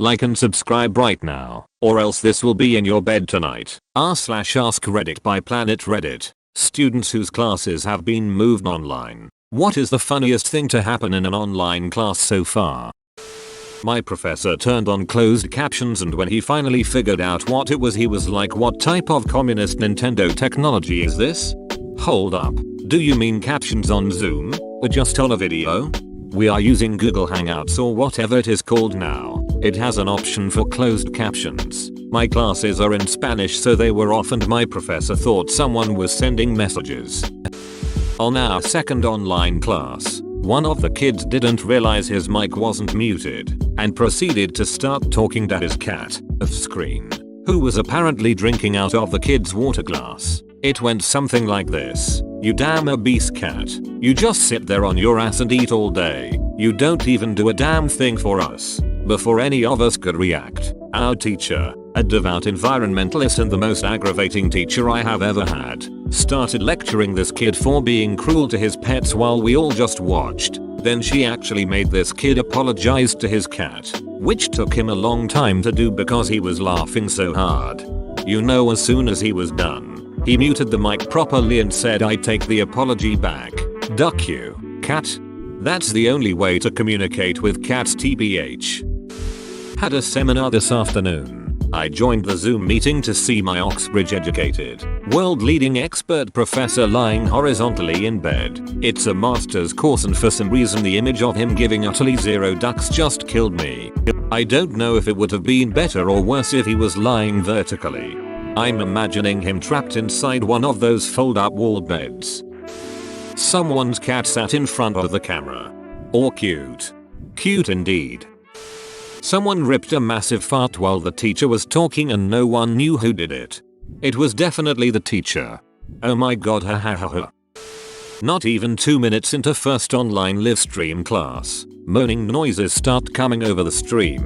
Like and subscribe right now, or else this will be in your bed tonight. r/ask Reddit by Planet Reddit. Students whose classes have been moved online. What is the funniest thing to happen in an online class so far? My professor turned on closed captions, and when he finally figured out what it was, he was like, "What type of communist Nintendo technology is this? Hold up. Do you mean captions on Zoom? Or just on a video? We are using Google Hangouts or whatever it is called now. It has an option for closed captions. My classes are in Spanish, so they were off and my professor thought someone was sending messages." On our second online class, one of the kids didn't realize his mic wasn't muted and proceeded to start talking to his cat, off screen, who was apparently drinking out of the kid's water glass. It went something like this: "You damn obese cat. You just sit there on your ass and eat all day. You don't even do a damn thing for us." Before any of us could react, our teacher, a devout environmentalist and the most aggravating teacher I have ever had, started lecturing this kid for being cruel to his pets while we all just watched. Then she actually made this kid apologize to his cat, which took him a long time to do because he was laughing so hard. You know, as soon as he was done, he muted the mic properly and said, "I take the apology back. Duck you, cat." That's the only way to communicate with cats, tbh. Had a seminar this afternoon. I joined the Zoom meeting to see my Oxbridge educated, world-leading expert professor lying horizontally in bed. It's a master's course, and for some reason the image of him giving utterly zero ducks just killed me. I don't know if it would have been better or worse if he was lying vertically. I'm imagining him trapped inside one of those fold-up wall beds. Someone's cat sat in front of the camera. Or cute. Cute indeed. Someone ripped a massive fart while the teacher was talking and no one knew who did it. It was definitely the teacher. Oh my god, ha ha ha ha. Not even 2 minutes into first online live stream class, moaning noises start coming over the stream.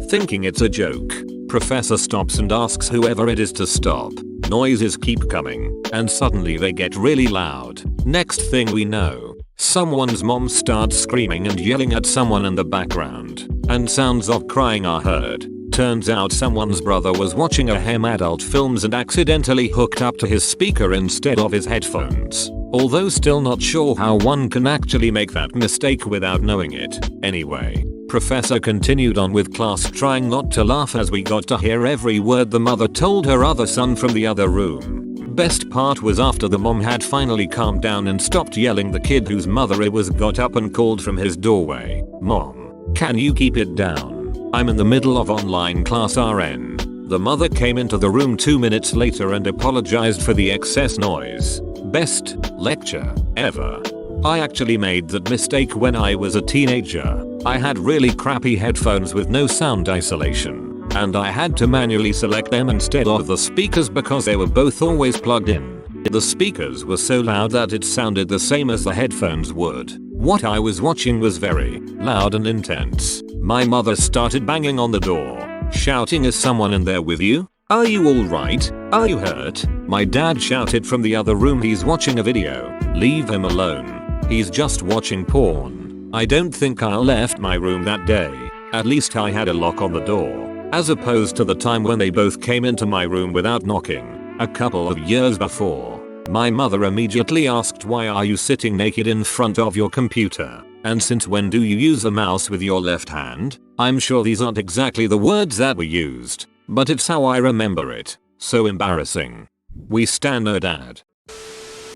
Thinking it's a joke, professor stops and asks whoever it is to stop. Noises keep coming, and suddenly they get really loud. Next thing we know, someone's mom starts screaming and yelling at someone in the background, and sounds of crying are heard. Turns out someone's brother was watching adult films and accidentally hooked up to his speaker instead of his headphones. Although still not sure how one can actually make that mistake without knowing it. Anyway, professor continued on with class, trying not to laugh as we got to hear every word the mother told her other son from the other room. Best part was after the mom had finally calmed down and stopped yelling, the kid whose mother it was got up and called from his doorway, "Mom, can you keep it down? I'm in the middle of online class RN." The mother came into the room 2 minutes later and apologized for the excess noise. Best lecture ever. I actually made that mistake when I was a teenager. I had really crappy headphones with no sound isolation, and I had to manually select them instead of the speakers because they were both always plugged in. The speakers were so loud that it sounded the same as the headphones would. What I was watching was very loud and intense. My mother started banging on the door, shouting, "Is someone in there with you? Are you alright? Are you hurt?" My dad shouted from the other room, "He's watching a video. Leave him alone. He's just watching porn." I don't think I left my room that day. At least I had a lock on the door, as opposed to the time when they both came into my room without knocking, a couple of years before. My mother immediately asked, "Why are you sitting naked in front of your computer? And since when do you use a mouse with your left hand?" I'm sure these aren't exactly the words that were used, but it's how I remember it. So embarrassing. We stan her dad.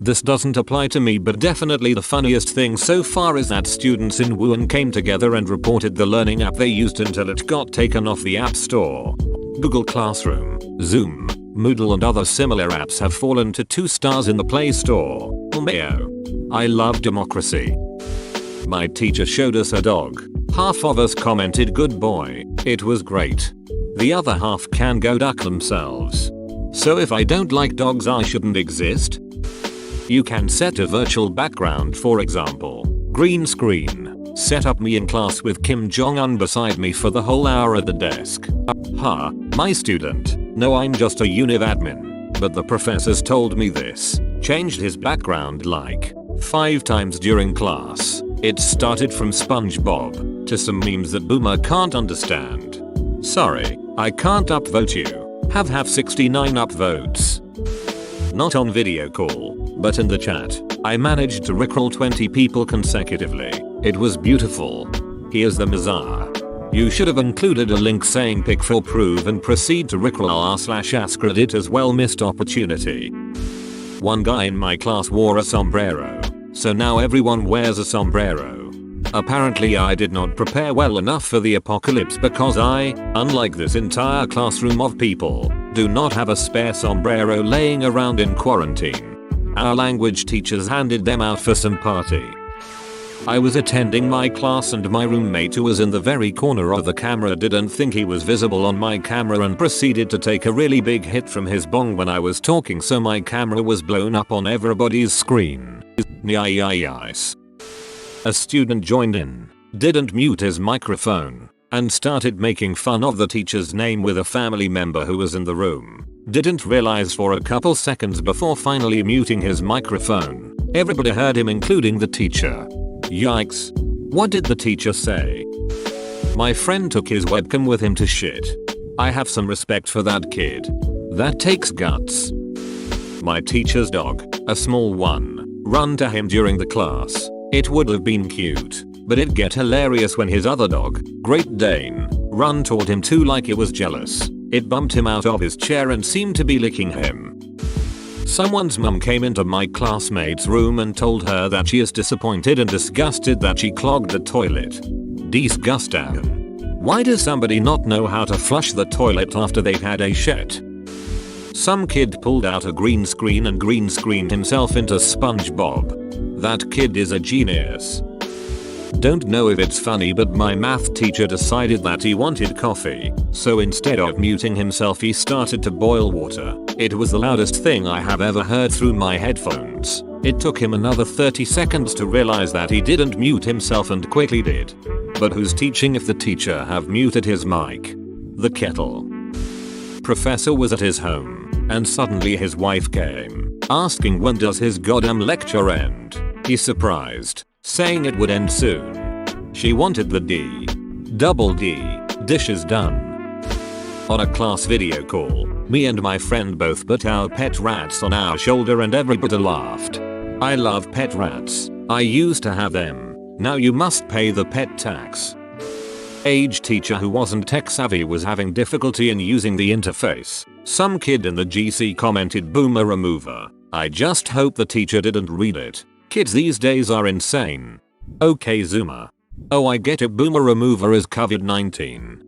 This doesn't apply to me, but definitely the funniest thing so far is that students in Wuhan came together and reported the learning app they used until it got taken off the App Store. Google Classroom, Zoom, Moodle and other similar apps have fallen to 2 stars in the Play Store. Mayo. I love democracy. My teacher showed us a dog. Half of us commented, "Good boy." It was great. The other half can go duck themselves. So if I don't like dogs, I shouldn't exist? You can set a virtual background, for example, green screen. Set up me in class with Kim Jong-un beside me for the whole hour at the desk. Ha, my student. No, I'm just a univ admin. But the professors told me this. Changed his background like 5 times during class. It started from SpongeBob to some memes that Boomer can't understand. Sorry, I can't upvote you. Have 69 upvotes. Not on video call, but in the chat. I managed to rickroll 20 people consecutively. It was beautiful. Here's the Messiah. You should have included a link saying pick for prove and proceed to rickroll r/askreddit as well. Missed opportunity. One guy in my class wore a sombrero, so now everyone wears a sombrero. Apparently I did not prepare well enough for the apocalypse because I, unlike this entire classroom of people, do not have a spare sombrero laying around in quarantine. Our language teachers handed them out for some party. I was attending my class and my roommate, who was in the very corner of the camera, didn't think he was visible on my camera and proceeded to take a really big hit from his bong when I was talking, so my camera was blown up on everybody's screen. Nice. A student joined in, didn't mute his microphone, and started making fun of the teacher's name with a family member who was in the room. Didn't realize for a couple seconds before finally muting his microphone. Everybody heard him, including the teacher. Yikes. What did the teacher say? My friend took his webcam with him to shit. I have some respect for that kid. That takes guts. My teacher's dog, a small one, run to him during the class. It would have been cute, but it'd get hilarious when his other dog, Great Dane, run toward him too like it was jealous. It bumped him out of his chair and seemed to be licking him. Someone's mum came into my classmate's room and told her that she is disappointed and disgusted that she clogged the toilet. Disgusting. Why does somebody not know how to flush the toilet after they've had a shit? Some kid pulled out a green screen and green screened himself into SpongeBob. That kid is a genius. Don't know if it's funny, but my math teacher decided that he wanted coffee, so instead of muting himself he started to boil water. It was the loudest thing I have ever heard through my headphones. It took him another 30 seconds to realize that he didn't mute himself and quickly did. But who's teaching if the teacher have muted his mic? The kettle. Professor was at his home, and suddenly his wife came, asking when does his goddamn lecture end. He's surprised, saying it would end soon. She wanted the double D, dishes done. On a class video call, me and my friend both put our pet rats on our shoulder and everybody laughed. I love pet rats. I used to have them. Now you must pay the pet tax. Age teacher who wasn't tech savvy was having difficulty in using the interface. Some kid in the GC commented boomer remover. I just hope the teacher didn't read it. Kids these days are insane. Okay Zoomer. Oh, I get it, boomer remover is COVID-19.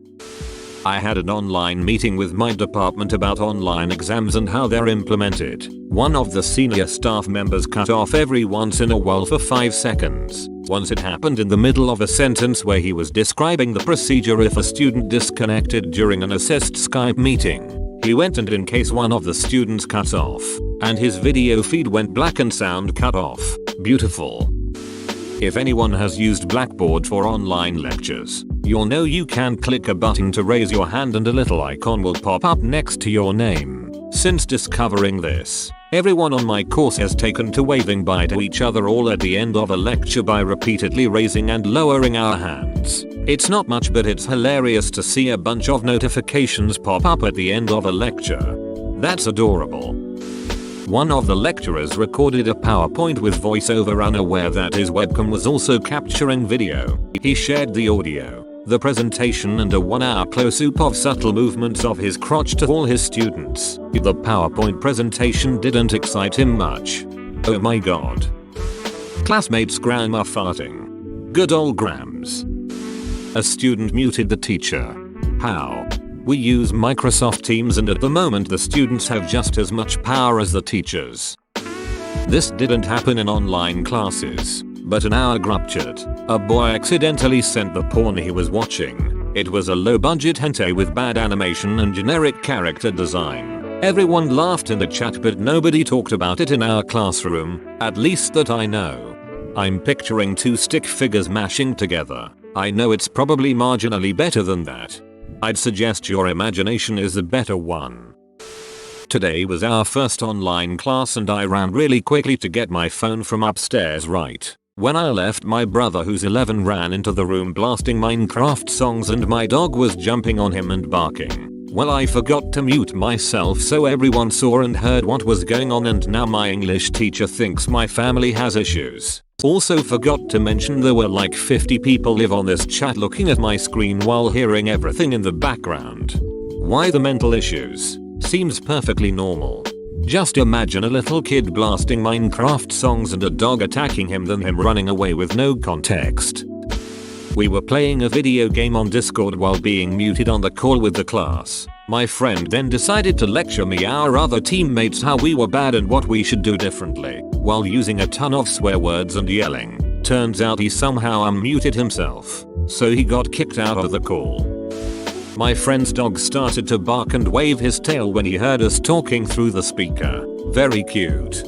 I had an online meeting with my department about online exams and how they're implemented. One of the senior staff members cut off every once in a while for 5 seconds. Once it happened in the middle of a sentence where he was describing the procedure if a student disconnected during an assessed Skype meeting. He went, and in case one of the students cut off, and his video feed went black and sound cut off. Beautiful. If anyone has used Blackboard for online lectures, you'll know you can click a button to raise your hand and a little icon will pop up next to your name. Since discovering this, everyone on my course has taken to waving bye to each other all at the end of a lecture by repeatedly raising and lowering our hands. It's not much, but it's hilarious to see a bunch of notifications pop up at the end of a lecture. That's adorable. One of the lecturers recorded a PowerPoint with voiceover, unaware that his webcam was also capturing video. He shared the audio, the presentation, and a 1-hour close-up of subtle movements of his crotch to all his students. The PowerPoint presentation didn't excite him much. Oh my god. Classmates grandma farting. Good old grams. A student muted the teacher. How? We use Microsoft Teams, and at the moment the students have just as much power as the teachers. This didn't happen in online classes, but in our group chat, a boy accidentally sent the porn he was watching. It was a low-budget hentai with bad animation and generic character design. Everyone laughed in the chat, but nobody talked about it in our classroom, at least that I know. I'm picturing 2 stick figures mashing together. I know it's probably marginally better than that. I'd suggest your imagination is the better one. Today was our first online class and I ran really quickly to get my phone from upstairs. Right. When I left, my brother who's 11 ran into the room blasting Minecraft songs and my dog was jumping on him and barking. Well, I forgot to mute myself so everyone saw and heard what was going on, and now my English teacher thinks my family has issues. Also forgot to mention there were like 50 people live on this chat looking at my screen while hearing everything in the background. Why the mental issues? Seems perfectly normal. Just imagine a little kid blasting Minecraft songs and a dog attacking him, then him running away with no context. We were playing a video game on Discord while being muted on the call with the class. My friend then decided to lecture me our other teammates how we were bad and what we should do differently, while using a ton of swear words and yelling. Turns out he somehow unmuted himself, so he got kicked out of the call. My friend's dog started to bark and wave his tail when he heard us talking through the speaker. Very cute.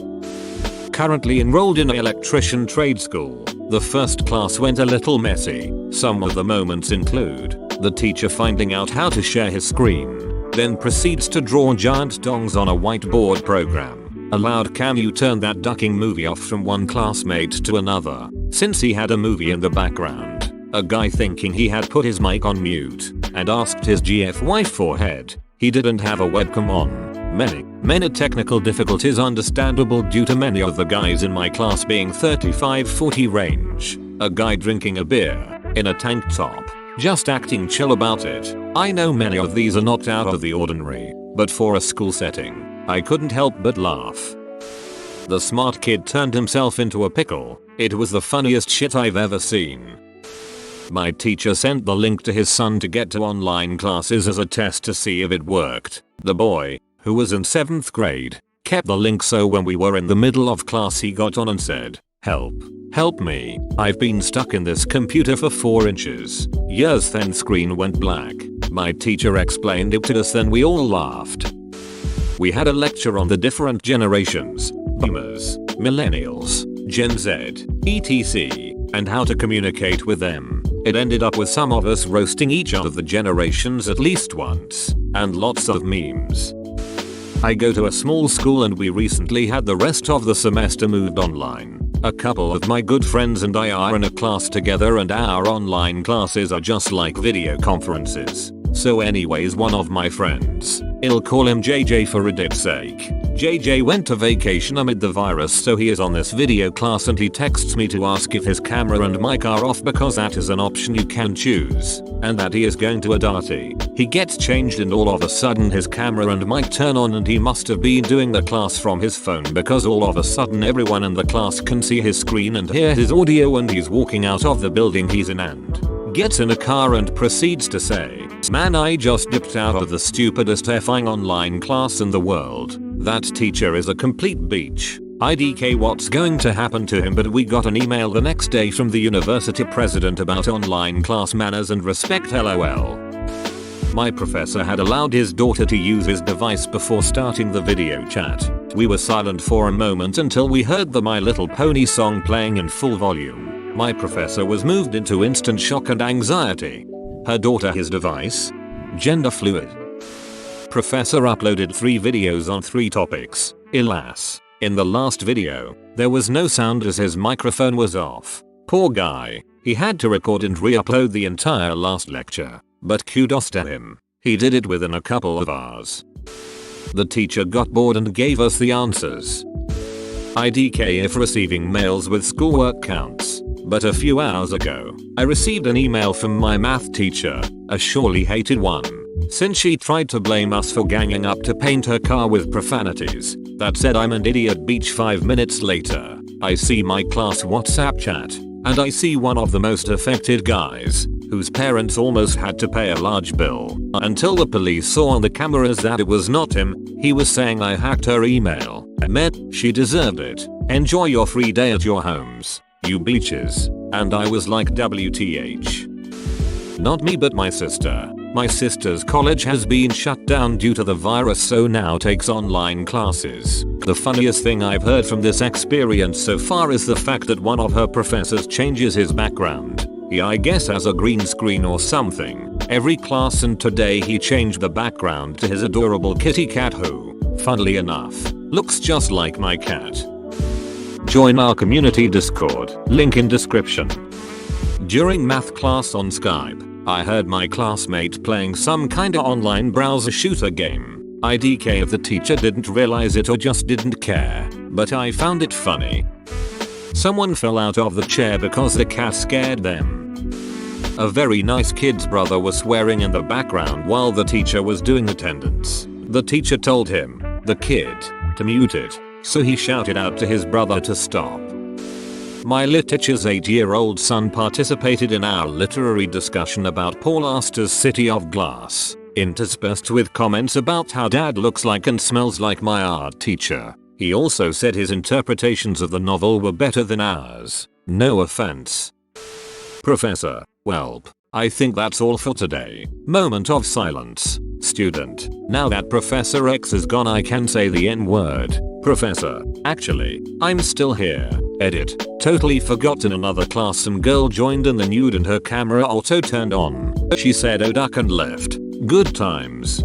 Currently enrolled in an electrician trade school. The first class went a little messy. Some of the moments include the teacher finding out how to share his screen, then proceeds to draw giant dongs on a whiteboard program. Allowed Cam you turn that ducking movie off from one classmate to another, since he had a movie in the background. A guy thinking he had put his mic on mute, and asked his GF wife for head. He didn't have a webcam on. Many technical difficulties understandable due to many of the guys in my class being 35-40 range. A guy drinking a beer, in a tank top, just acting chill about it. I know many of these are not out of the ordinary, but for a school setting, I couldn't help but laugh. The smart kid turned himself into a pickle. It was the funniest shit I've ever seen. My teacher sent the link to his son to get to online classes as a test to see if it worked. The boy, who was in 7th grade, kept the link, so when we were in the middle of class he got on and said, Help me, I've been stuck in this computer for 4 inches. Years then screen went black. My teacher explained it to us, then we all laughed. We had a lecture on the different generations, boomers, millennials, Gen Z, etc, and how to communicate with them. It ended up with some of us roasting each of the generations at least once, and lots of memes. I go to a small school and we recently had the rest of the semester moved online. A couple of my good friends and I are in a class together and our online classes are just like video conferences. So anyways, one of my friends, I'll call him JJ for Reddit's sake. JJ went to vacation amid the virus, so he is on this video class and he texts me to ask if his camera and mic are off because that is an option you can choose, and that he is going to a darty. He gets changed and all of a sudden his camera and mic turn on and he must have been doing the class from his phone because all of a sudden everyone in the class can see his screen and hear his audio, and he's walking out of the building he's in and gets in a car and proceeds to say, "Man, I just dipped out of the stupidest effing online class in the world. That teacher is a complete beach. IDK what's going to happen to him?" But we got an email the next day from the university president about online class manners and respect, lol. My professor had allowed his daughter to use his device before starting the video chat. We were silent for a moment until we heard the My Little Pony song playing in full volume. My professor was moved into instant shock and anxiety. Her daughter his device? Gender fluid. Professor uploaded 3 videos on 3 topics. Alas, in the last video, there was no sound as his microphone was off. Poor guy. He had to record and re-upload the entire last lecture. But kudos to him. He did it within a couple of hours. The teacher got bored and gave us the answers. IDK if receiving mails with schoolwork counts. But a few hours ago, I received an email from my math teacher, a surely hated one, since she tried to blame us for ganging up to paint her car with profanities. That said, I'm an idiot beach. 5 minutes later, I see my class WhatsApp chat, and I see one of the most affected guys, whose parents almost had to pay a large bill, until the police saw on the cameras that it was not him. He was saying I hacked her email. She deserved it. Enjoy your free day at your homes, you beaches. And I was like, WTH. Not me but my sister. My sister's college has been shut down due to the virus, so now takes online classes. The funniest thing I've heard from this experience so far is the fact that one of her professors changes his background. He I guess has a green screen or something every class, and today he changed the background to his adorable kitty cat who, funnily enough, looks just like my cat. Join our community Discord, link in description. During math class on Skype, I heard my classmate playing some kinda online browser shooter game. IDK if the teacher didn't realize it or just didn't care, but I found it funny. Someone fell out of the chair because the cat scared them. A very nice kid's brother was swearing in the background while the teacher was doing attendance. The teacher told him, the kid, to mute it, so he shouted out to his brother to stop. My lit teacher's 8-year-old son participated in our literary discussion about Paul Auster's City of Glass, interspersed with comments about how dad looks like and smells like my art teacher. He also said his interpretations of the novel were better than ours. No offense. Professor, welp, I think that's all for today. Moment of silence. Student, now that Professor X is gone I can say the N-word. Professor, actually, I'm still here. Edit, totally forgot in another class some girl joined in the nude and her camera auto turned on. She said oh duck and left. Good times.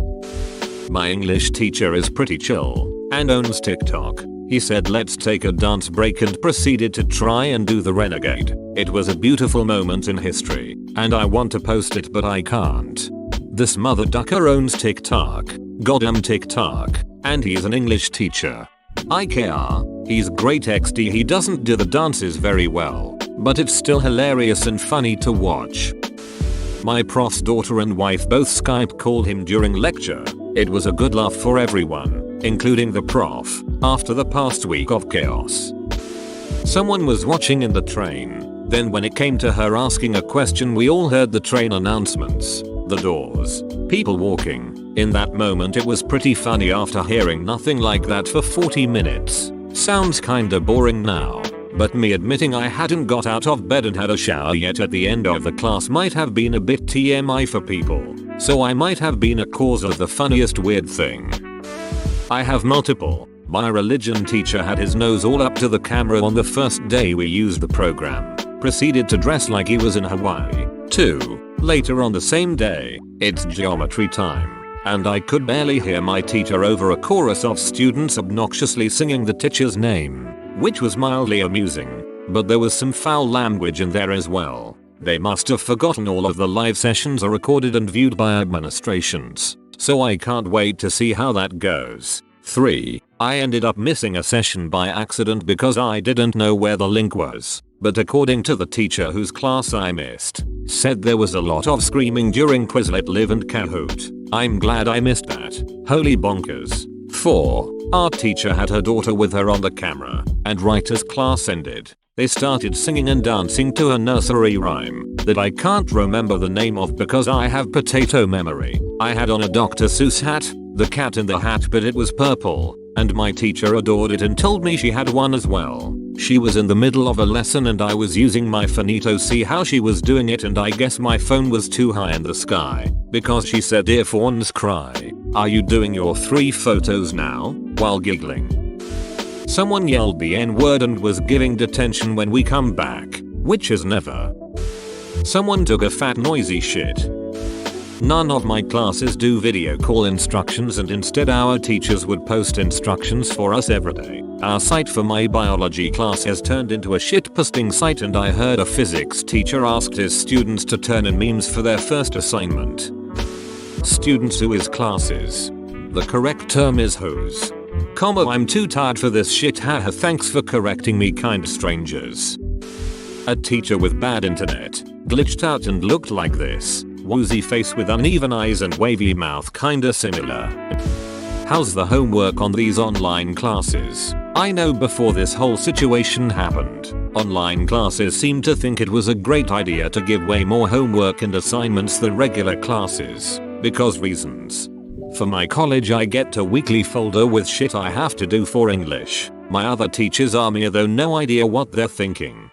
My English teacher is pretty chill and owns TikTok. He said let's take a dance break and proceeded to try and do the renegade. It was a beautiful moment in history and I want to post it but I can't. This mother ducker owns TikTok. Goddamn TikTok. And he's an English teacher. IKR, he's great XD. He doesn't do the dances very well, but it's still hilarious and funny to watch. My prof's daughter and wife both Skype called him during lecture. It was a good laugh for everyone, including the prof, after the past week of chaos. Someone was watching in the train. Then when it came to her asking a question we all heard the train announcements, the doors, people walking. In that moment it was pretty funny after hearing nothing like that for 40 minutes. Sounds kinda boring now, but me admitting I hadn't got out of bed and had a shower yet at the end of the class might have been a bit TMI for people, so I might have been a cause of the funniest weird thing. I have multiple. My religion teacher had his nose all up to the camera on the first day we used the program. Proceeded to dress like he was in Hawaii. 2. Later on the same day, it's geometry time. And I could barely hear my teacher over a chorus of students obnoxiously singing the teacher's name, which was mildly amusing, but there was some foul language in there as well. They must have forgotten all of the live sessions are recorded and viewed by administrations, so I can't wait to see how that goes. 3. I ended up missing a session by accident because I didn't know where the link was, but according to the teacher whose class I missed, said there was a lot of screaming during Quizlet Live and Kahoot. I'm glad I missed that. Holy bonkers. 4. Our teacher had her daughter with her on the camera, and right as class ended, they started singing and dancing to a nursery rhyme that I can't remember the name of because I have potato memory. I had on a Dr. Seuss hat, the cat in the hat, but it was purple, and my teacher adored it and told me she had one as well. She was in the middle of a lesson and I was using my phone to see how she was doing it, and I guess my phone was too high in the sky because she said earphones cry. Are you doing your 3 photos now? While giggling. Someone yelled the N-word and was giving detention when we come back, which is never. Someone took a fat noisy shit. None of my classes do video call instructions and instead our teachers would post instructions for us every day. Our site for my biology class has turned into a shitposting site, and I heard a physics teacher asked his students to turn in memes for their first assignment. Students who is classes. The correct term is whose. I'm too tired for this shit, haha, thanks for correcting me kind strangers. A teacher with bad internet glitched out and looked like this. Woozy face with uneven eyes and wavy mouth, kinda similar. How's the homework on these online classes? I know before this whole situation happened, online classes seemed to think it was a great idea to give way more homework and assignments than regular classes, because reasons. For my college I get a weekly folder with shit I have to do for English. My other teachers are me though, no idea what they're thinking.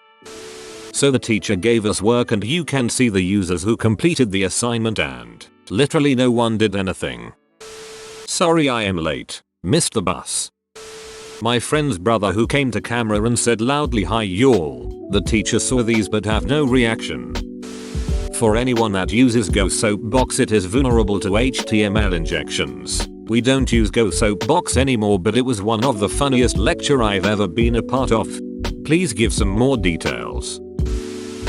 So the teacher gave us work and you can see the users who completed the assignment and literally no one did anything. Sorry I am late. Missed the bus. My friend's brother who came to camera and said loudly hi y'all. The teacher saw these but have no reaction. For anyone that uses Go Soapbox, it is vulnerable to HTML injections. We don't use Go Soapbox anymore, but it was one of the funniest lecture I've ever been a part of. Please give some more details.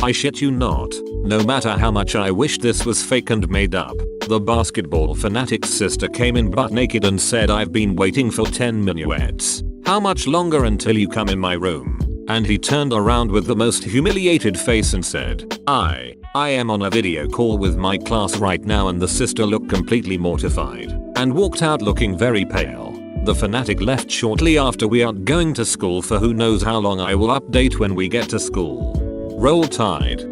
I shit you not. No matter how much I wished this was fake and made up, the basketball fanatic's sister came in butt naked and said, "I've been waiting for 10 minuets. How much longer until you come in my room?" And he turned around with the most humiliated face and said, I am on a video call with my class right now," and the sister looked completely mortified and walked out looking very pale. The fanatic left shortly after. We aren't going to school for who knows how long. I will update when we get to school. Roll Tide.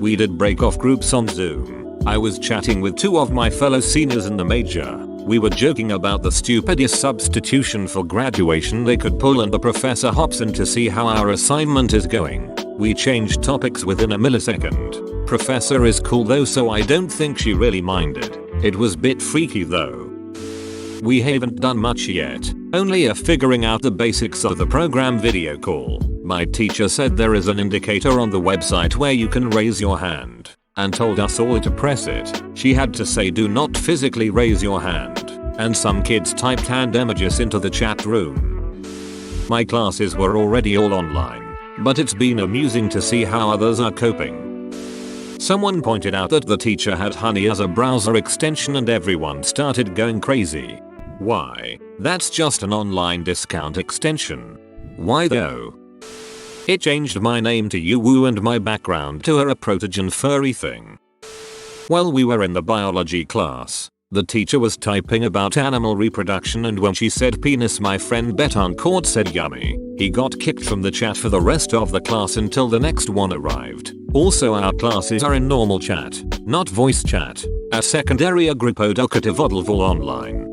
We did break off groups on Zoom. I was chatting with two of my fellow seniors in the major. We were joking about the stupidest substitution for graduation they could pull, and the professor hops in to see how our assignment is going. We changed topics within a millisecond. Professor is cool though, so I don't think she really minded. It was bit freaky though. We haven't done much yet, only a figuring out the basics of the program video call. My teacher said there is an indicator on the website where you can raise your hand, and told us all to press it. She had to say, "Do not physically raise your hand," and some kids typed hand emojis into the chat room. My classes were already all online, but it's been amusing to see how others are coping. Someone pointed out that the teacher had Honey as a browser extension and everyone started going crazy. Why? That's just an online discount extension. Why though? It changed my name to Yuwu and my background to a protogen furry thing. While we were in the biology class, the teacher was typing about animal reproduction, and when she said penis, my friend Betancourt said yummy. He got kicked from the chat for the rest of the class until the next one arrived. Also, our classes are in normal chat, not voice chat. A secondary group educative odlvul online.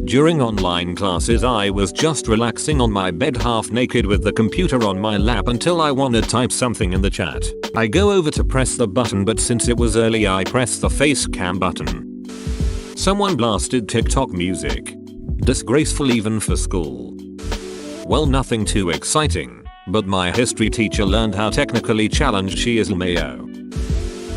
During online classes I was just relaxing on my bed half naked with the computer on my lap until I wanna type something in the chat. I go over to press the button, but since it was early I pressed the face cam button. Someone blasted TikTok music. Disgraceful even for school. Well, nothing too exciting, but my history teacher learned how technically challenged she is. Mayo.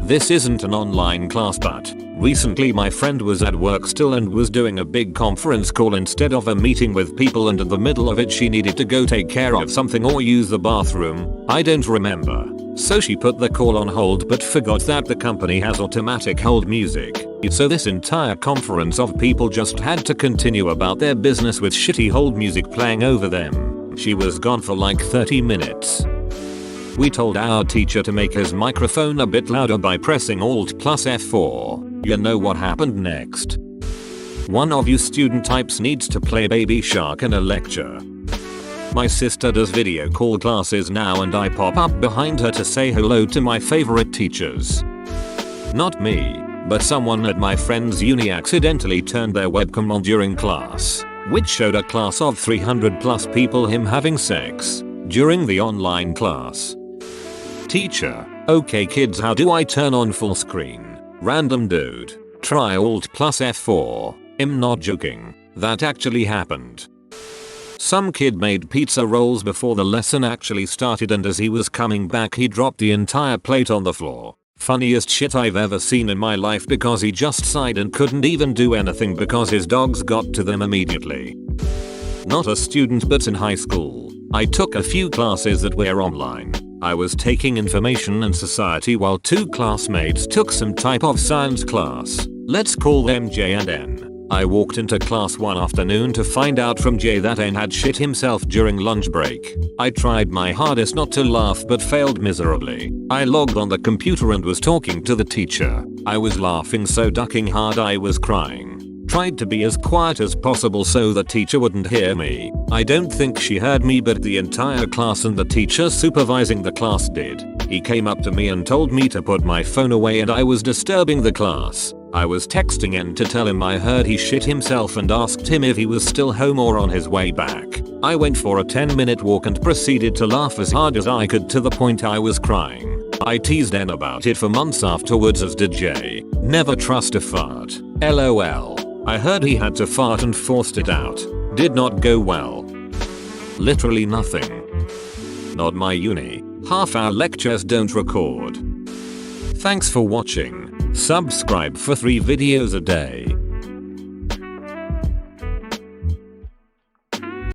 This isn't an online class, but recently my friend was at work still and was doing a big conference call instead of a meeting with people, and in the middle of it she needed to go take care of something or use the bathroom. I don't remember. So she put the call on hold but forgot that the company has automatic hold music. So this entire conference of people just had to continue about their business with shitty hold music playing over them. She was gone for like 30 minutes. We told our teacher to make his microphone a bit louder by pressing Alt plus F4. You know what happened next? One of you student types needs to play Baby Shark in a lecture. My sister does video call classes now and I pop up behind her to say hello to my favorite teachers. Not me, but someone at my friend's uni accidentally turned their webcam on during class, which showed a class of 300 plus people him having sex during the online class. Teacher: "Okay kids, how do I turn on full screen?" Random dude: "Try Alt plus F4. I'm not joking. That actually happened." Some kid made pizza rolls before the lesson actually started, and as he was coming back he dropped the entire plate on the floor. Funniest shit I've ever seen in my life, because he just sighed and couldn't even do anything because his dogs got to them immediately. Not a student, but in high school, I took a few classes that were online. I was taking information and society while two classmates took some type of science class. Let's call them J and N. I walked into class one afternoon to find out from J that N had shit himself during lunch break. I tried my hardest not to laugh but failed miserably. I logged on the computer and was talking to the teacher. I was laughing so ducking hard I was crying. Tried to be as quiet as possible so the teacher wouldn't hear me. I don't think she heard me, but the entire class and the teacher supervising the class did. He came up to me and told me to put my phone away and I was disturbing the class. I was texting N to tell him I heard he shit himself and asked him if he was still home or on his way back. I went for a 10-minute walk and proceeded to laugh as hard as I could to the point I was crying. I teased N about it for months afterwards, as did J. Never trust a fart. LOL. I heard he had to fart and forced it out. Did not go well. Literally nothing. Not my uni. Half our lectures don't record. Thanks for watching. Subscribe for 3 videos a day.